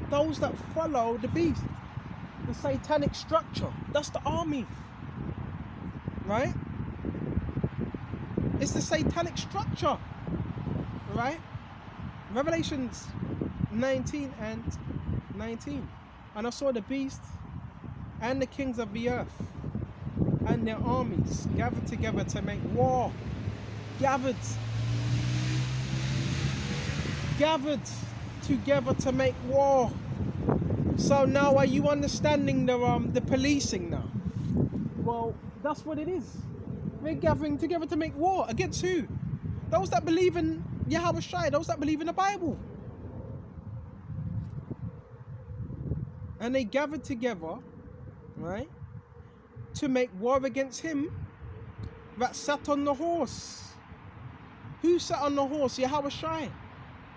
those that follow the beast. The satanic structure. That's the army. Right? It's the satanic structure. Right? Revelations 19 and 19. And I saw the beast and the kings of the earth and their armies gathered together to make war. Gathered together to make war. So now are you understanding the policing now? Well, that's what it is. We're gathering together to make war. Against who? Those that believe in Yahweh Shai, those that believe in the Bible. And they gathered together, right, to make war against him that sat on the horse. Who sat on the horse? Yahweh Shai.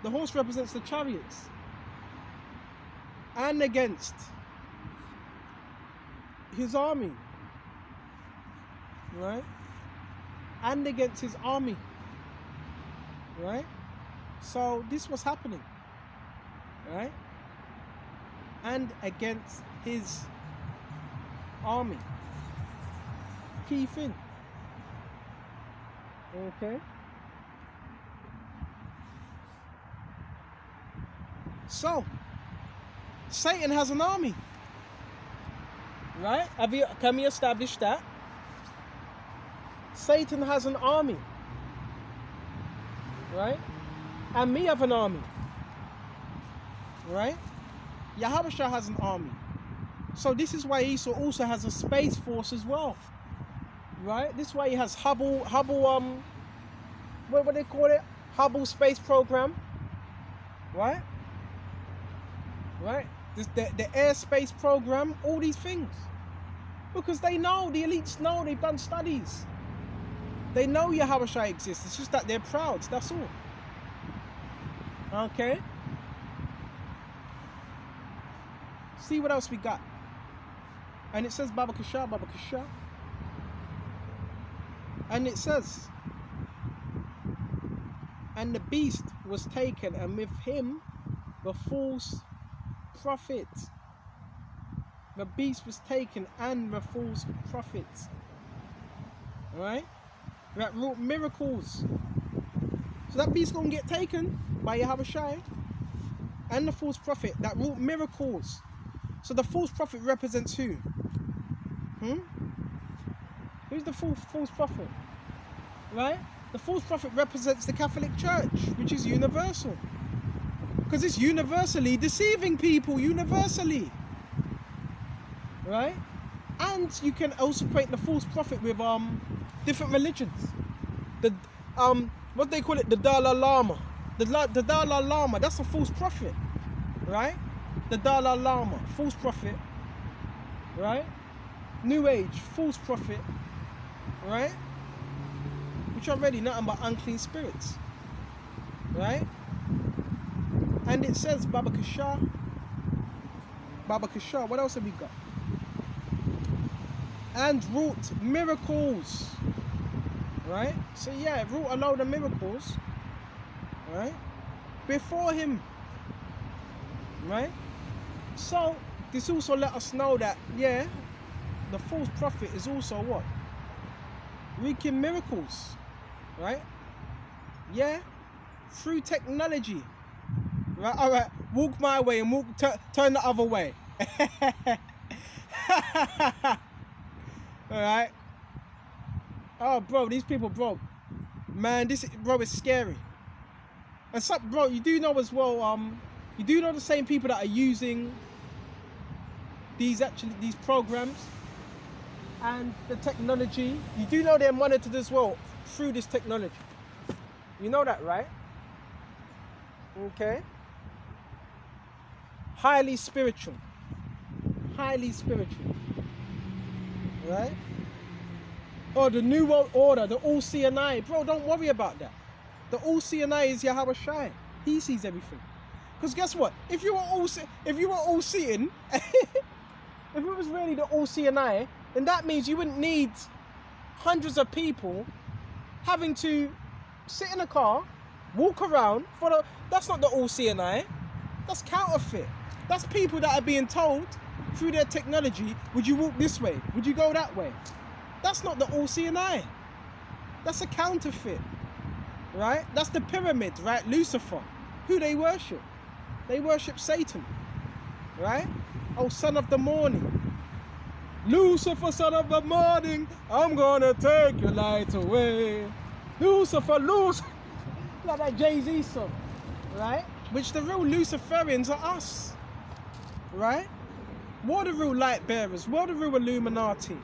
The horse represents the chariots. And against his army, right? And against his army, right? So this was happening, right? And against his army. Key thing. Okay. So Satan has an army, right? Can we establish that? Satan has an army, right? And we have an army, right? Yahweh Shai has an army. So this is why Esau also has a space force as well, right? This is why he has Hubble, what do they call it? Hubble space program, right? Right? The airspace program, all these things. Because they know, the elites know, they've done studies. They know Yahweh Shai exists. It's just that they're proud, that's all. Okay? See what else we got. And it says Baba Kashar. And it says, and the beast was taken, and with him the false prophet. The beast was taken and the false prophet. Alright? That wrought miracles. So that beast gonna get taken by Yahweh Shai and the false prophet that wrought miracles. So the false prophet represents who? Who's the false prophet? Right? The false prophet represents the Catholic Church, which is universal. Because it's universally deceiving people, universally. Right? And you can also equate the false prophet with different religions. The what they call it, the Dalai Lama. The Dalai Lama, that's a false prophet. Right? The Dalai Lama, false prophet. Right? New Age, false prophet. Right? Which are already nothing but unclean spirits. Right? And it says Baba Kashar. What else have we got? And wrought miracles. Right? So yeah, wrought a load of miracles. Right? Before him. Right? So this also let us know that, yeah, the false prophet is also what? Wreaking miracles. Right? Yeah? Through technology. Right, all right, walk my way and turn the other way. All right. Oh, bro, these people, bro, man, bro, is scary. And some, bro, you do know as well, you do know the same people that are using these programs and the technology. You do know they're monitored as well through this technology. You know that, right? Okay. Highly spiritual. Highly spiritual. Right? Oh, the New World Order, the All Seeing Eye. Bro, don't worry about that. The All Seeing Eye is Yahweh Shai. He sees everything. Because guess what? If you were all seeing, if it was really the All Seeing Eye, then that means you wouldn't need hundreds of people having to sit in a car, walk around that's not the All Seeing Eye. That's counterfeit. That's people that are being told through their technology, would you walk this way? Would you go that way? That's not the All Seeing Eye. That's a counterfeit. Right? That's the pyramid, right? Lucifer. Who they worship? They worship Satan. Right? Oh, son of the morning. Lucifer, son of the morning, I'm gonna take your light away. Lucifer, Lucifer. Like that Jay-Z song. Right? Which the real Luciferians are us. Right? What are the real light bearers? What are the real Illuminati?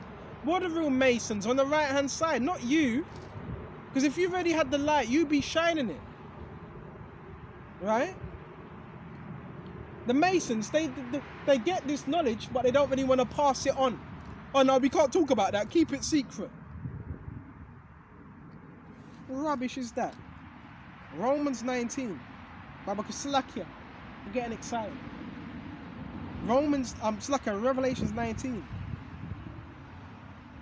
What are the real Masons on the right hand side? Not you. Because if you've already had the light, you'd be shining it. Right? The Masons, they get this knowledge, but they don't really want to pass it on. Oh no, we can't talk about that. Keep it secret. What rubbish is that? Romans 19. Babakasalakia. I'm getting excited. Revelations 19.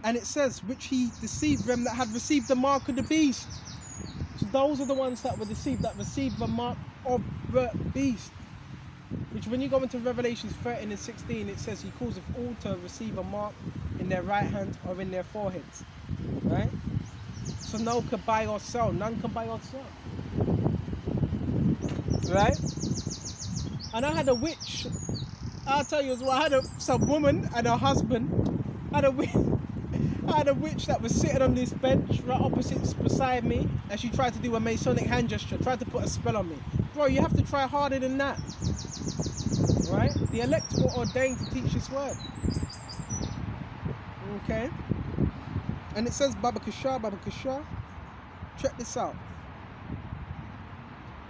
And it says, which he deceived them that had received the mark of the beast. So those are the ones that were deceived, that received the mark of the beast. Which when you go into Revelations 13 and 16, it says he calls of all to receive a mark in their right hand or in their foreheads. Right? So no can buy or sell. None can buy or sell. Right? And I had a witch. I'll tell you as well, I had some woman and her husband. I had a witch that was sitting on this bench right opposite beside me, and she tried to do a Masonic hand gesture, tried to put a spell on me. Bro, you have to try harder than that. Right? The elect were ordained to teach this word. Okay? And it says Babakasha. Check this out.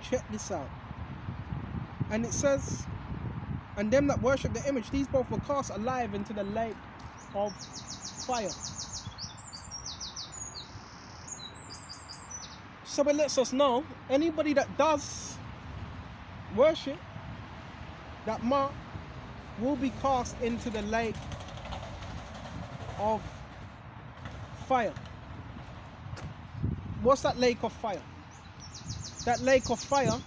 Check this out. And it says, and them that worship the image, these both were cast alive into the lake of fire. So it lets us know, anybody that does worship that mark will be cast into the lake of fire. What's that lake of fire? That lake of fire,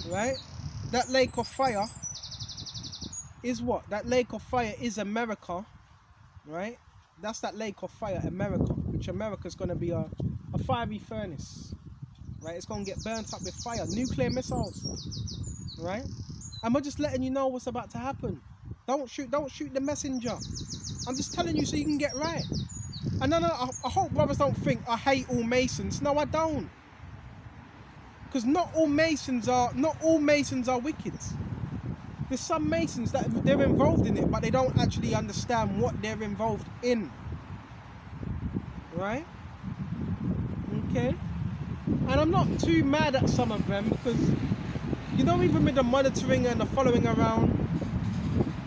right? That lake of fire is what? That lake of fire is America, right? That's that lake of fire, America, which America's going to be a fiery furnace, right? It's going to get burnt up with fire, nuclear missiles, right? And we're just letting you know what's about to happen. Don't shoot the messenger. I'm just telling you so you can get right. And no, I hope brothers don't think I hate all Masons. No, I don't. Because not all Masons are wicked. There's some Masons that they're involved in it, but they don't actually understand what they're involved in. Right? Okay? And I'm not too mad at some of them, because you know, even with the monitoring and the following around,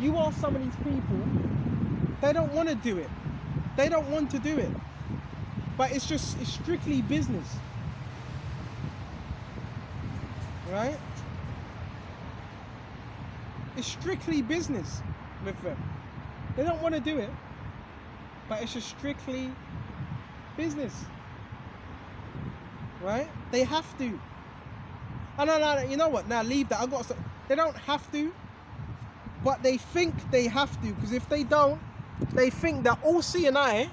you ask some of these people, they don't want to do it. They don't want to do it. But it's strictly business. Right? It's strictly business with them. They don't want to do it, but it's just strictly business. Right? They have to. Oh, no, you know what? Now leave that. They don't have to, but they think they have to, because if they don't, they think that all seeing eye,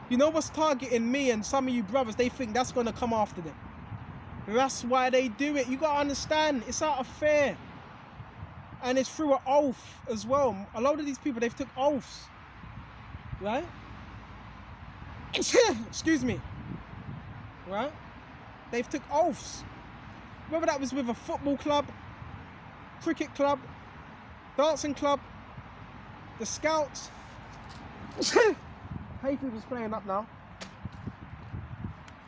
you know what's targeting me and some of you brothers, they think that's going to come after them. That's why they do it. You got to understand, it's out of fear. And it's through an oath as well. A lot of these people, they've took oaths. Right? Excuse me. Right? They've took oaths. Whether that was with a football club, cricket club, dancing club, The scouts. Hayfield's playing up now.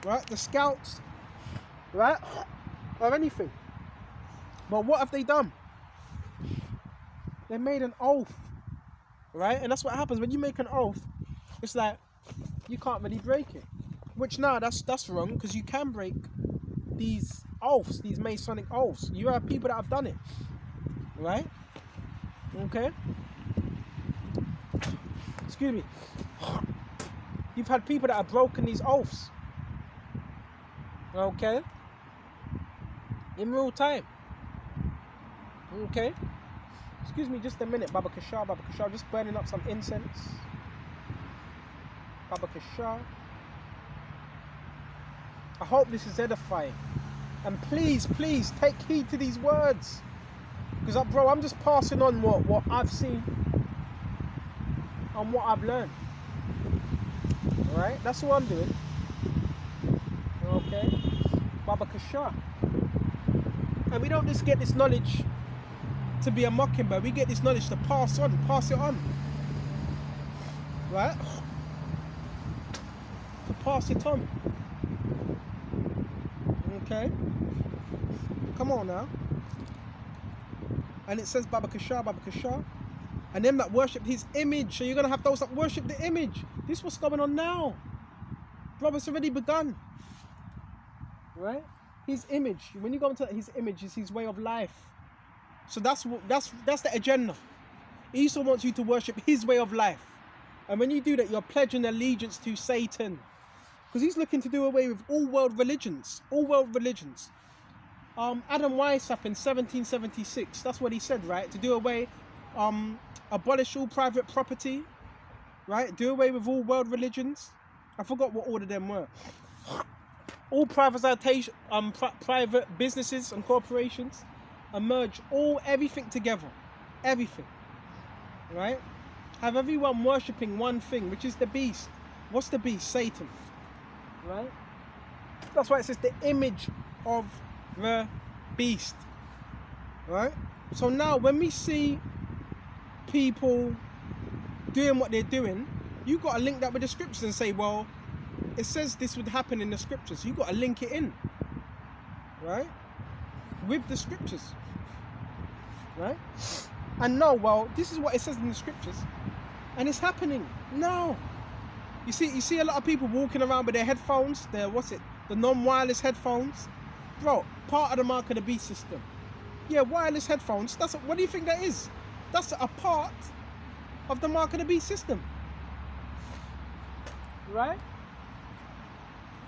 Right? The scouts. Right? Or anything. But what have they done? They made an oath. Right? And that's what happens when you make an oath. It's like you can't really break it. Which now that's wrong, because you can break these oaths, these Masonic oaths. You have people that have done it. Right? Okay? Excuse me. You've had people that have broken these oaths. Okay? In real time. Okay? Excuse me just a minute, Baba Kashar, just burning up some incense. Baba Kashar. I hope this is edifying. And please, please, take heed to these words. Because, bro, I'm just passing on what I've seen and what I've learned. Alright? That's what I'm doing. Okay? Baba Kashar. And we don't just get this knowledge to be a mockingbird. We get this knowledge to pass it on. Right? To pass it on. Okay? Come on now. And it says Baba Kashar. And them that worship his image. So you're going to have those that worship the image. This is what's going on now. Bro, it's already begun. Right? His image. When you go into his image, is his way of life. So that's the agenda. He also wants you to worship his way of life. And when you do that, you're pledging allegiance to Satan. Because he's looking to do away with all world religions. All world religions. Adam Weishaupt in 1776, that's what he said, right? To do away, abolish all private property, right? Do away with all world religions. I forgot what order them were. All privatization, private businesses and corporations, and merge everything together. Everything. Right? Have everyone worshipping one thing, which is the beast. What's the beast? Satan. Right? That's why it says the image of the beast. Right? So now when we see people doing what they're doing, you've got to link that with the scriptures and say, well, it says this would happen in the scriptures. You've got to link it in. Right? With the scriptures. Right? And no, well, this is what it says in the scriptures. And it's happening now. You see a lot of people walking around with their headphones, the non-wireless headphones. Bro, part of the mark of the beast system. Yeah, wireless headphones, what do you think that is? That's a part of the mark of the beast system. Right?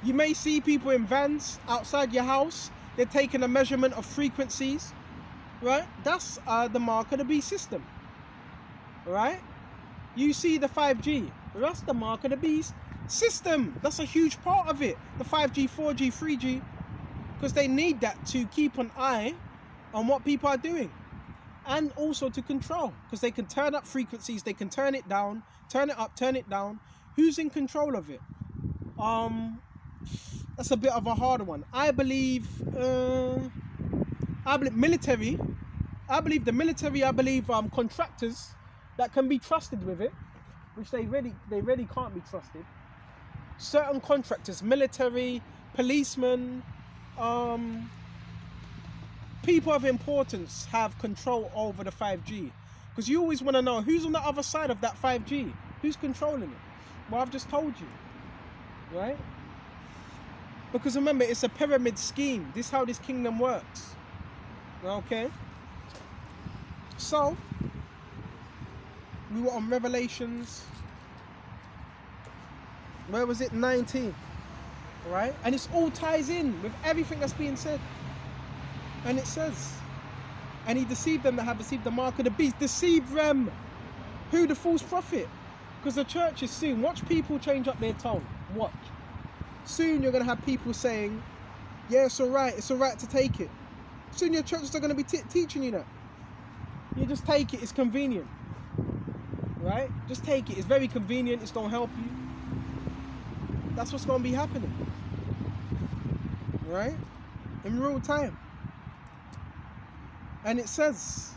You may see people in vans outside your house. They're taking a measurement of frequencies. Right? That's the mark of the beast system. Right? You see the 5G. That's the mark of the beast system. That's a huge part of it. The 5G, 4G, 3G. Because they need that to keep an eye on what people are doing. And also to control. Because they can turn up frequencies. They can turn it down. Turn it up, turn it down. Who's in control of it? That's a bit of a harder one. I believe military. I believe the military. I believe contractors that can be trusted with it, which they really can't be trusted. Certain contractors, military, policemen, people of importance have control over the 5G. Because you always want to know who's on the other side of that 5G. Who's controlling it? Well, I've just told you. Right? Because remember, it's a pyramid scheme. This is how this kingdom works. Okay? So, we were on Revelations. Where was it? 19. Right? And it all ties in with everything that's being said. And it says, and he deceived them that have received the mark of the beast. Deceive them. Who? The false prophet. Because the church is soon. Watch people change up their tone. Watch. Soon you're going to have people saying, yeah, it's alright to take it. Soon your churches are going to be teaching you that. You just take it, it's convenient. Right? Just take it, it's very convenient, it's going to help you. That's what's going to be happening. Right? In real time. And it says,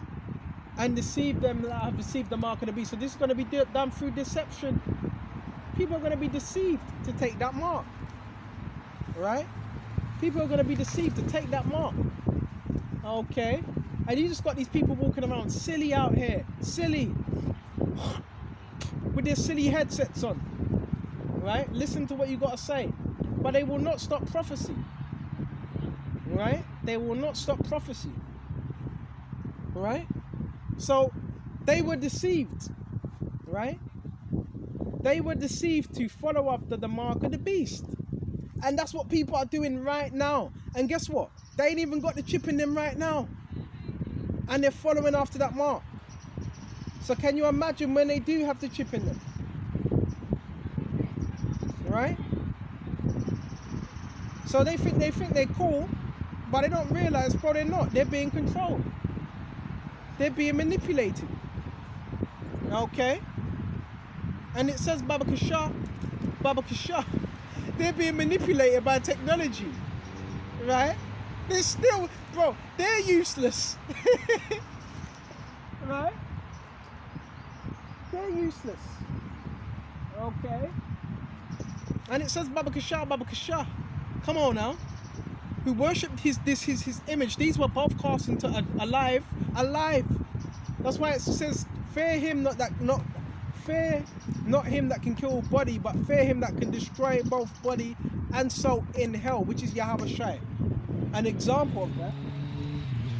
and deceive them that have received the mark of the beast. So this is going to be done through deception. People are going to be deceived to take that mark, right? People are going to be deceived to take that mark, okay? And you just got these people walking around silly out here, silly, with their silly headsets on, right? Listen to what you got to say, but they will not stop prophecy, right? They will not stop prophecy, right? So they were deceived, right? They were deceived to follow after the mark of the beast. And that's what people are doing right now. And guess what? They ain't even got the chip in them right now. And they're following after that mark. So can you imagine when they do have the chip in them? Right? So they think they're cool, but they don't realize, bro, they're not. They're being controlled. They're being manipulated. Okay? And it says Baba Kasha, they're being manipulated by technology, right? They're still, bro, they're useless, right? They're useless, okay? And it says Baba Kasha, come on now, who worshipped his image. These were both cast into alive. That's why it says, fear not him that can kill body, but fear him that can destroy both body and soul in hell, which is Yahweh Shai. An example of that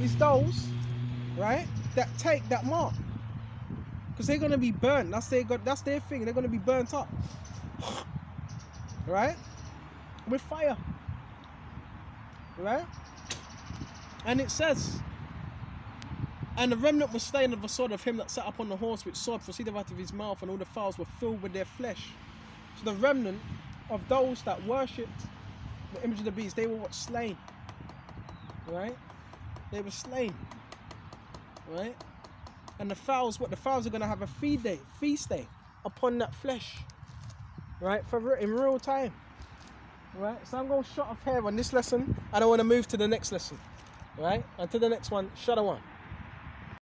is those, right, that take that mark, because they're going to be burnt. That's their thing. They're going to be burnt up, right, with fire, right? And it says, and the remnant was slain of the sword of him that sat upon the horse, which sword proceeded out of his mouth, and all the fowls were filled with their flesh. So the remnant of those that worshipped the image of the beast, they were what? Slain. Right? They were slain. Right? And the fowls, what? The fowls are going to have a feast day upon that flesh. Right? In real time. Right? So I'm going to shut off here on this lesson, and I want to move to the next lesson. Right? Until the next one, Shalom.